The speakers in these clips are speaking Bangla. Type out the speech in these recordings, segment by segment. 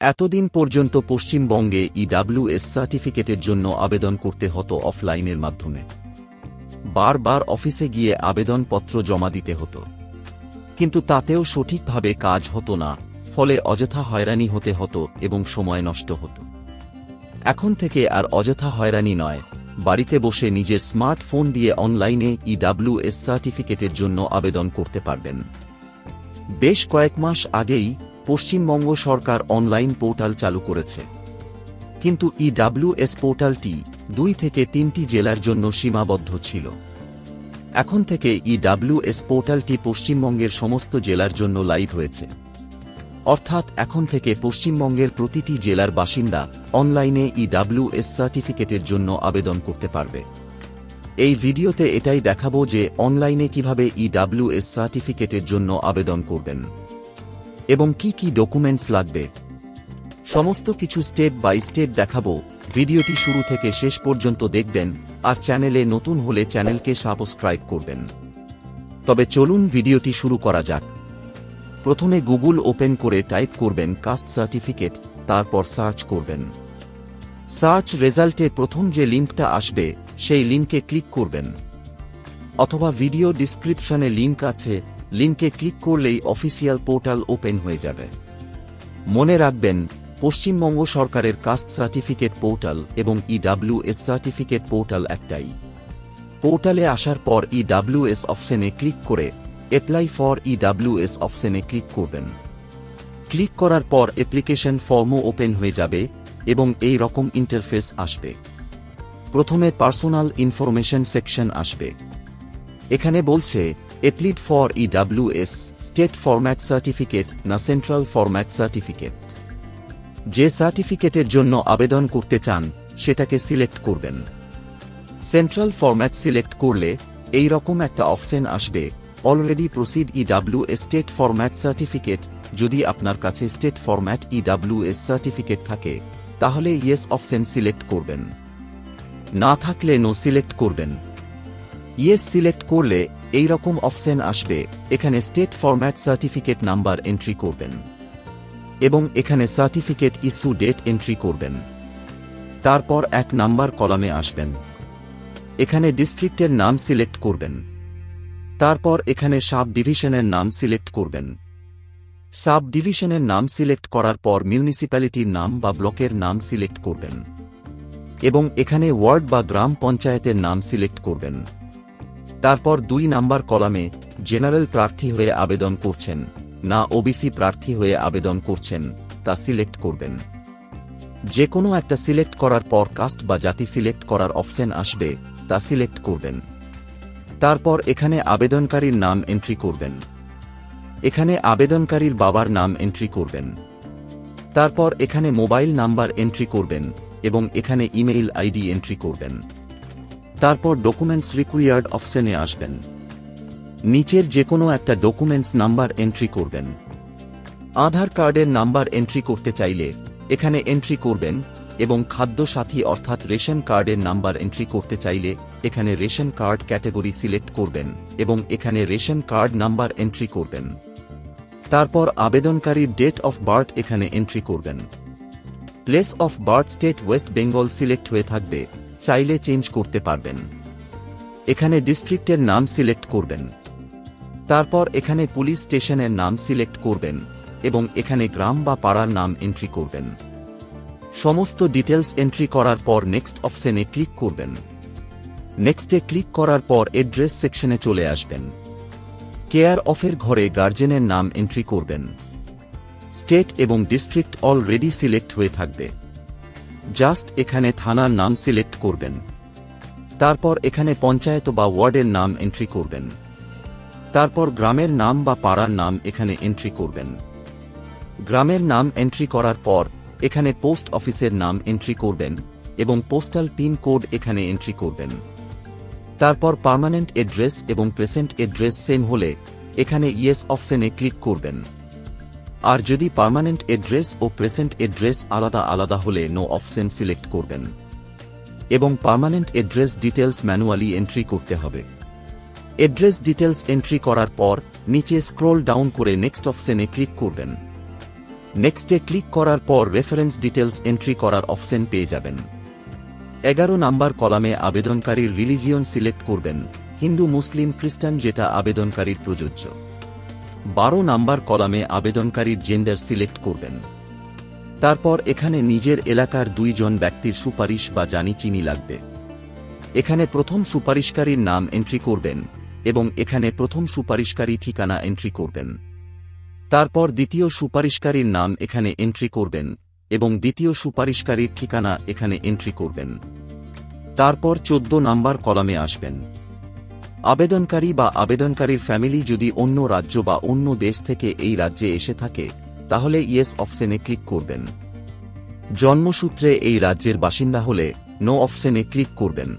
এতদিন পর্যন্ত পশ্চিমবঙ্গে ইডব্লিউএস সার্টিফিকেটের জন্য আবেদন করতে হতো অফলাইনের মাধ্যমে। বারবার অফিসে গিয়ে আবেদনপত্র জমা দিতে হতো, কিন্তু তাতেও সঠিকভাবে কাজ হতো না, ফলে অযথা হয়রানি হতে হতো এবং সময় নষ্ট হতো। এখন থেকে আর অযথা হয়রানি নয়, বাড়িতে বসে নিজের স্মার্টফোন দিয়ে অনলাইনে ইডব্লিউএস সার্টিফিকেটের জন্য আবেদন করতে পারবেন। বেশ কয়েক মাস আগেই পশ্চিমবঙ্গ সরকার অনলাইন পোর্টাল চালু করেছে, কিন্তু ইডব্লিউএস পোর্টালটি 2 থেকে 3টি জেলার জন্য সীমাবদ্ধ ছিল। এখন থেকে ইডব্লিউএস পোর্টালটি পশ্চিমবঙ্গের সমস্ত জেলার জন্য লাইভ হয়েছে, অর্থাৎ এখন থেকে পশ্চিমবঙ্গের প্রতিটি জেলার বাসিন্দা অনলাইনে ইডব্লিউএস সার্টিফিকেটের জন্য আবেদন করতে পারবে। এই ভিডিওতে এটাই দেখাবো যে অনলাইনে কিভাবে ইডব্লিউএস সার্টিফিকেটের জন্য আবেদন করবেন এবং কি কি ডকুমেন্টস লাগবে। সমস্ত কিছু স্টেপ বাই স্টেপ দেখাবো। ভিডিওটি শুরু থেকে শেষ পর্যন্ত দেখবেন, আর চ্যানেলে নতুন হলে চ্যানেলকে সাবস্ক্রাইব করবেন। তবে চলুন ভিডিওটি শুরু করা যাক। প্রথমে গুগল ওপেন করে টাইপ করবেন কাস্ট সার্টিফিকেট, তারপর সার্চ করবেন। সার্চ রেজাল্টে প্রথম যে লিঙ্কটা আসবে সেই লিঙ্কে ক্লিক করবেন, অথবা ভিডিও ডিসক্রিপশনে লিঙ্ক আছে, লিঙ্কে ক্লিক করলেই অফিসিয়াল পোর্টাল ওপেন হয়ে যাবে। মনে রাখবেন, পশ্চিমবঙ্গ সরকারের কাস্ট সার্টিফিকেট পোর্টাল এবং ইডব্লিউএস সার্টিফিকেট পোর্টাল একটাই। পোর্টালে আসার পর ইডব্লিউএস অপশনে ক্লিক করে অ্যাপ্লাই ফর ইডব্লিউএস অপশনে ক্লিক করবেন। ক্লিক করার পর অ্যাপ্লিকেশন ফর্মও ওপেন হয়ে যাবে এবং এই রকম ইন্টারফেস আসবে। প্রথমে পার্সোনাল ইনফরমেশন সেকশন আসবে। এখানে বলছে applied for EWS state format certificate না সেন্ট্রাল ফরম্যাট সার্টিফিকেট। যে সার্টিফিকেটের জন্য আবেদন করতে চান সেটাকে সিলেক্ট করবেন। সেন্ট্রাল ফরম্যাট সিলেক্ট করলে এই রকম একটা অপশন আসবে, already proceed EWS state format certificate. যদি আপনার কাছে স্টেট ফরম্যাট ইডব্লিউএস সার্টিফিকেট থাকে তাহলে ইয়েস অপশন সিলেক্ট করবেন, না থাকলে নো সিলেক্ট করবেন। ইয়েস সিলেক্ট করলে এই রকম অপশন আসবে, এখানে state format certificate number entry করবেন এবং এখানে সার্টিফিকেট ইস্যু ডেট এন্ট্রি করবেন। তারপর 1 নাম্বার কলামে আসবেন, এখানে ডিস্ট্রিক্টের নাম সিলেক্ট করবেন। তারপর এখানে সাব ডিভিশনের নাম সিলেক্ট করবেন। সাব ডিভিশনের নাম সিলেক্ট করার পর মিউনিসিপ্যালিটির নাম বা ব্লকের নাম সিলেক্ট করবেন এবং এখানে ওয়ার্ড বা গ্রাম পঞ্চায়েতের নাম সিলেক্ট করবেন। তারপর 2 নাম্বার কলামে জেনারেল প্রার্থী হয়ে আবেদন করছেন না ওবিসি প্রার্থী হয়ে আবেদন করছেন তা সিলেক্ট করবেন। যে কোনো একটা সিলেক্ট করার পর কাস্ট বা জাতি সিলেক্ট করার অপশন আসবে, তা সিলেক্ট করবেন। তারপর এখানে আবেদনকারীর নাম এন্ট্রি করবেন। এখানে আবেদনকারীর বাবার নাম এন্ট্রি করবেন। তারপর এখানে মোবাইল নাম্বার এন্ট্রি করবেন এবং এখানে ইমেইল আইডি এন্ট্রি করবেন। তারপর ডকুমেন্টস রিকোয়ার্ড অপশনে আসবেন। নিচের যে কোনো একটা ডকুমেন্টস নাম্বার এন্ট্রি করবেন। আধার কার্ডের নাম্বার এন্ট্রি করতে চাইলে এখানে এন্ট্রি করবেন এবং খাদ্য সাথী অর্থাৎ রেশন কার্ডের নাম্বার এন্ট্রি করতে চাইলে এখানে রেশন কার্ড ক্যাটাগরি সিলেক্ট করবেন এবং এখানে রেশন কার্ড নাম্বার এন্ট্রি করবেন। তারপর আবেদনকারীর ডেট অফ বার্থ এখানে এন্ট্রি করবেন। Place of birth state West Bengal select হয়ে থাকবে, চাইলে চেঞ্জ করতে পারবেন। এখানে ডিস্ট্রিক্টের নাম সিলেক্ট করবেন। তারপর এখানে পুলিশ স্টেশনের নাম সিলেক্ট করবেন এবং এখানে গ্রাম বা পাড়ার নাম এন্ট্রি করবেন। সমস্ত ডিটেলস এন্ট্রি করার পর নেক্সট অপশনে ক্লিক করবেন। নেক্সটে ক্লিক করার পর অ্যাড্রেস সেকশনে চলে আসবেন। কেয়ার অফের ঘরে গার্জেনের নাম এন্ট্রি করবেন। স্টেট এবং ডিস্ট্রিক্ট অলরেডি সিলেক্ট হয়ে থাকবে, জাস্ট এখানে থানার নাম সিলেক্ট করবেন। তারপর এখানে পঞ্চায়েত বা ওয়ার্ডের নাম এন্ট্রি করবেন। তারপর গ্রামের নাম বা পাড়ার নাম এখানে এন্ট্রি করবেন। গ্রামের নাম এন্ট্রি করার পর এখানে পোস্ট অফিসের নাম এন্ট্রি করবেন এবং পোস্টাল পিন কোড এখানে এন্ট্রি করবেন। তারপর পার্মানেন্ট অ্যাড্রেস এবং প্রেজেন্ট অ্যাড্রেস সেম হলে এখানে ইয়েস অপশনে ক্লিক করবেন। আর যদি পার্মানেন্ট অ্যাড্রেস ও প্রেজেন্ট অ্যাড্রেস আলাদা আলাদা হলে নো অপশন সিলেক্ট করবেন এবং permanent address details manually entry করতে হবে। অ্যাড্রেস ডিটেলস এন্ট্রি করার পর নিচে স্ক্রল ডাউন করে নেক্সট অপশনে ক্লিক করবেন। নেক্সটে ক্লিক করার পর রেফারেন্স ডিটেলস এন্ট্রি করার অপশন পেয়ে যাবেন। 11 নাম্বার কলামে আবেদনকারীর রিলিজিয়ন সিলেক্ট করবেন, হিন্দু, মুসলিম, খ্রিস্টান, যেটা আবেদনকারীর প্রযোজ্য। 12 নাম্বার কলামে আবেদনকারীর জেন্ডার সিলেক্ট করবেন। তারপর এখানে নিজের এলাকার 2 জন ব্যক্তির সুপারিশ বা জানি চিনি লাগবে। এখানে প্রথম সুপারিশকারীর নাম এন্ট্রি করবেন এবং এখানে প্রথম সুপারিশকারী ঠিকানা এন্ট্রি করবেন। তারপর দ্বিতীয় সুপারিশকারীর নাম এখানে এন্ট্রি করবেন এবং দ্বিতীয় সুপারিশকারীর ঠিকানা এখানে এন্ট্রি করবেন। তারপর 14 নাম্বার কলামে আসবেন। আবেদনকারী বা আবেদনকারীর ফ্যামিলি যদি অন্য রাজ্য বা অন্য দেশ থেকে এই রাজ্যে এসে থাকে তাহলে ইয়েস অপশনে ক্লিক করবেন। জন্মসূত্রে এই রাজ্যের বাসিন্দা হলে নো অপশনে ক্লিক করবেন।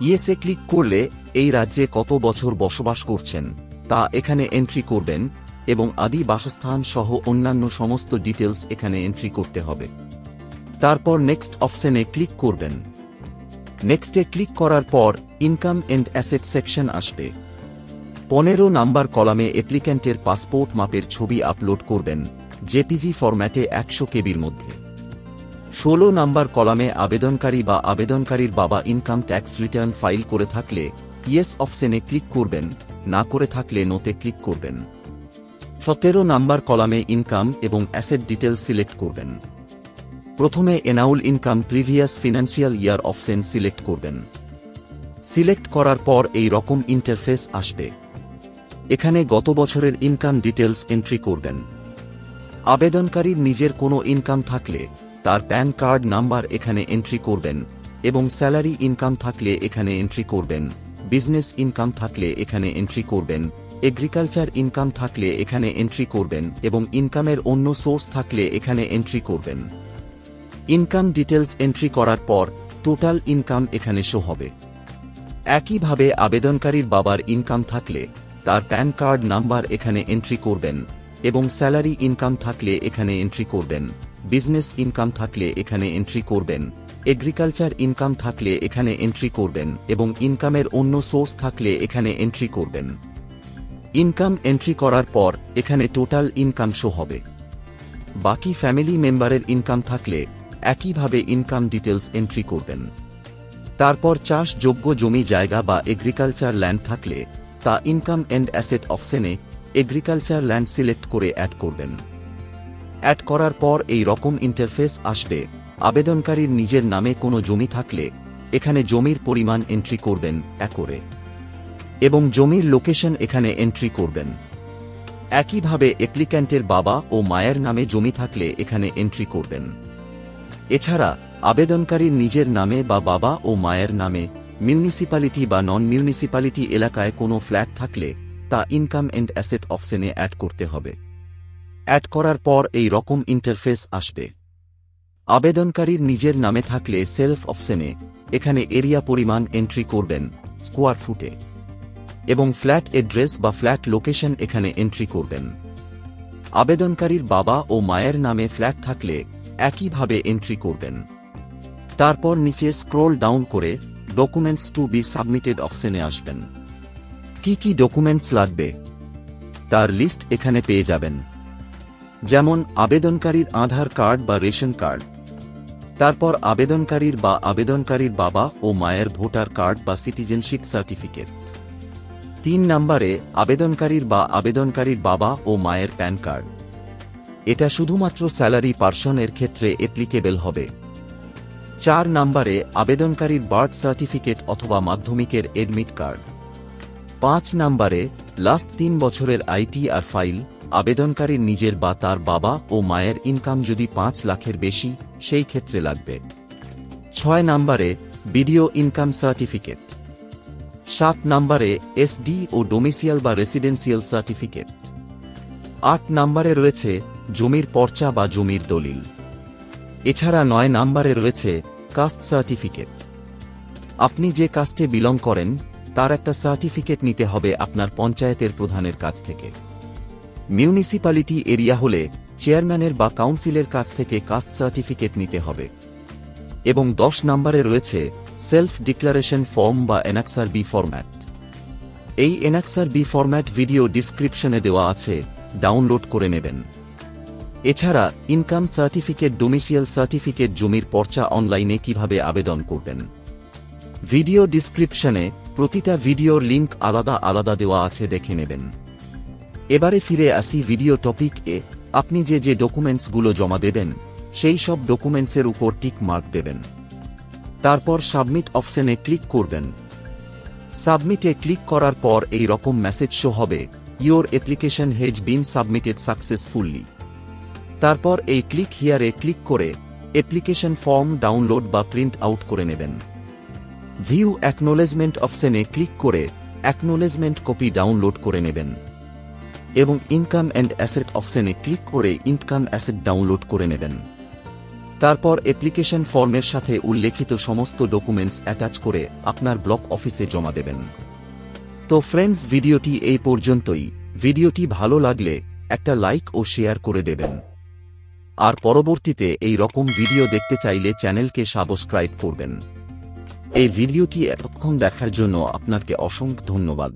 ইয়েসে ক্লিক করলে এই রাজ্যে কত বছর বসবাস করছেন তা এখানে এন্ট্রি করবেন এবং আদি বাসস্থান সহ অন্যান্য সমস্ত ডিটেলস এখানে এন্ট্রি করতে হবে। তারপর নেক্সট অপশনে ক্লিক করবেন। নেক্সটে ক্লিক করার পর ইনকাম এন্ড অ্যাসেট সেকশন আসবে। 15 নাম্বার কলামে অ্যাপ্লিক্যান্টের পাসপোর্ট মাপের ছবি আপলোড করবেন জেপিজি ফরম্যাটে 100 কেবির মধ্যে। 16 নাম্বার কলামে আবেদনকারী বা আবেদনকারীর বাবা ইনকাম ট্যাক্স রিটার্ন ফাইল করে থাকলে ইয়েস অপশনে ক্লিক করবেন, না করে থাকলে নোতে ক্লিক করবেন। 17 নাম্বার কলামে ইনকাম এবং অ্যাসেট ডিটেল সিলেক্ট করবেন। প্রথমে annual income previous financial year option select করবেন। সিলেক্ট করার পর এই রকম ইন্টারফেস আসবে। এখানে গত বছরের ইনকাম ডিটেলস এন্ট্রি করবেন। আবেদনকারীর নিজের কোনো ইনকাম থাকলে তার প্যান কার্ড নাম্বার এখানে এন্ট্রি করবেন এবং স্যালারি ইনকাম থাকলে এখানে এন্ট্রি করবেন, বিজনেস ইনকাম থাকলে এখানে এন্ট্রি করবেন, এগ্রিকালচার ইনকাম থাকলে এখানে এন্ট্রি করবেন এবং ইনকামের অন্য সোর্স থাকলে এখানে এন্ট্রি করবেন। ইনকাম ডিটেলস এন্ট্রি করার পর টোটাল ইনকাম এখানে শো হবে। একইভাবে আবেদনকারীর বাবার ইনকাম থাকলে তার প্যান কার্ড নাম্বার এখানে এন্ট্রি করবেন এবং স্যালারি ইনকাম থাকলে এখানে এন্ট্রি করবেন, বিজনেস ইনকাম থাকলে এখানে এন্ট্রি করবেন, এগ্রিকালচার ইনকাম থাকলে এখানে এন্ট্রি করবেন এবং ইনকামের অন্য সোর্স থাকলে এখানে এন্ট্রি করবেন। ইনকাম এন্ট্রি করার পর এখানে টোটাল ইনকাম শো হবে। বাকি ফ্যামিলি মেম্বারের ইনকাম থাকলে একইভাবে ইনকাম ডিটেলস এন্ট্রি করবেন। তারপর চাষযোগ্য জমি জায়গা বা এগ্রিকালচার ল্যান্ড থাকলে তা ইনকাম এন্ড অ্যাসেট অপশনে এগ্রিকালচার ল্যান্ড সিলেক্ট করে অ্যাড করবেন। অ্যাড করার পর এই রকম ইন্টারফেস আসবে। আবেদনকারীর নিজের নামে কোনো জমি থাকলে এখানে জমির পরিমাণ এন্ট্রি করবেন একরে এবং জমির লোকেশন এখানে এন্ট্রি করবেন। একইভাবে অ্যাপ্লিক্যান্টের বাবা ও মায়ের নামে জমি থাকলে এখানে এন্ট্রি করবেন। এছাড়া আবেদনকারীর নিজের নামে বা বাবা ও মায়ের নামে মিউনিসিপ্যালিটি বা নন মিউনিসিপ্যালিটি এলাকায় কোনো ফ্ল্যাট থাকলে তা ইনকাম এন্ড অ্যাসেট অপশনে অ্যাড করতে হবে। অ্যাড করার পর এই রকম ইন্টারফেস আসবে। আবেদনকারীর নিজের নামে থাকলে সেলফ অপশনে এখানে এরিয়া পরিমাণ এন্ট্রি করবেন স্কোয়ার ফুটে এবং ফ্ল্যাট অ্যাড্রেস বা ফ্ল্যাট লোকেশন এখানে এন্ট্রি করবেন। আবেদনকারীর বাবা ও মায়ের নামে ফ্ল্যাট থাকলে একইভাবে এন্ট্রি করবেন। তারপর নিচে স্ক্রোল ডাউন করে ডকুমেন্টস টু বি সাবমিটেড অপশনে আসবেন। কি কি ডকুমেন্টস লাগবে তার লিস্ট এখানে পেয়ে যাবেন, যেমন আবেদনকারীর আধার কার্ড বা রেশন কার্ড, তারপর আবেদনকারীর বা আবেদনকারীর বাবা ও মায়ের ভোটার কার্ড বা সিটিজেনশিপ সার্টিফিকেট। 3 নম্বরে আবেদনকারীর বা আবেদনকারীর বাবা ও মায়ের প্যান কার্ড। এটা শুধুমাত্র স্যালারি পার্সনের ক্ষেত্রে অ্যাপ্লিকেবল হবে। 4 নম্বরে আবেদনকারীর বার্থ সার্টিফিকেট অথবা মাধ্যমিকের এডমিট কার্ড। 5 নম্বরে লাস্ট 3 বছরের আইটিআর ফাইল। আবেদনকারীর নিজের বা তার বাবা ও মায়ের ইনকাম যদি 5 লাখের বেশি সেই ক্ষেত্রে লাগবে। 6 নম্বরে ভিডিও ইনকাম সার্টিফিকেট। 7 নম্বরে এসডি ও ডোমিসিয়াল বা রেসিডেন্সিয়াল সার্টিফিকেট। 8 নম্বরে রয়েছে জমির পর্চা বা জমির দলিল। এছাড়া 9 নম্বরে রয়েছে কাস্ট সার্টিফিকেট। আপনি যে কাস্টে বিলং করেন তার একটা সার্টিফিকেট নিতে হবে আপনার পঞ্চায়েতের প্রধানের কাছ থেকে। মিউনিসিপ্যালিটি এরিয়া হলে চেয়ারম্যানের বা কাউন্সিলের কাছ থেকে কাস্ট সার্টিফিকেট নিতে হবে। এবং 10 নম্বরে রয়েছে সেলফ ডিক্লারেশন ফর্ম বা এনএক্সআর বি ফরম্যাট। এই এনএক্সআর বি ফরম্যাট ভিডিও ডিসক্রিপশনে দেওয়া আছে, ডাউনলোড করে নেবেন। এছাড়া ইনকাম সার্টিফিকেট, ডোমিসিয়াল সার্টিফিকেট, জমির পর্চা অনলাইনে কিভাবে আবেদন করবেন। ভিডিও ডিসক্রিপশনে প্রতিটা ভিডিওর লিংক আলাদা আলাদা দেওয়া আছে, দেখে নেবেন। এবারে ফিরে আসি ভিডিও টপিক এ। আপনি যে ডকুমেন্টসগুলো জমা দেবেন সেই সব ডকুমেন্টসের উপর টিক মার্ক দেবেন। তারপর সাবমিট অপশনে ক্লিক করবেন। সাবমিটে ক্লিক করার পর এই রকম মেসেজ শো হবে, your application has been submitted successfully. তারপর এই ক্লিক হিয়ারে ক্লিক করে অ্যাপ্লিকেশন ফর্ম ডাউনলোড বা প্রিন্ট আউট করে নেবেন। ভিউ অ্যাকনোলেজমেন্ট অপশনে ক্লিক করে অ্যাকনোলেজমেন্ট কপি ডাউনলোড করে নেবেন এবং ইনকাম অ্যান্ড অ্যাসেট অপশনে ক্লিক করে ইনকাম অ্যাসেট ডাউনলোড করে নেবেন। তারপর অ্যাপ্লিকেশন ফর্মের সাথে উল্লেখিত সমস্ত ডকুমেন্টস অ্যাটাচ করে আপনার ব্লক অফিসে জমা দেবেন। তো ফ্রেন্ডস, ভিডিওটি এই পর্যন্তই। ভিডিওটি ভালো লাগলে একটা লাইক ও শেয়ার করে দেবেন। আর পরবর্তীতে এই রকম ভিডিও দেখতে চাইলে চ্যানেলকে সাবস্ক্রাইব করবেন। এই ভিডিওটি এতক্ষণ দেখার জন্য আপনাকে অসংখ্য ধন্যবাদ।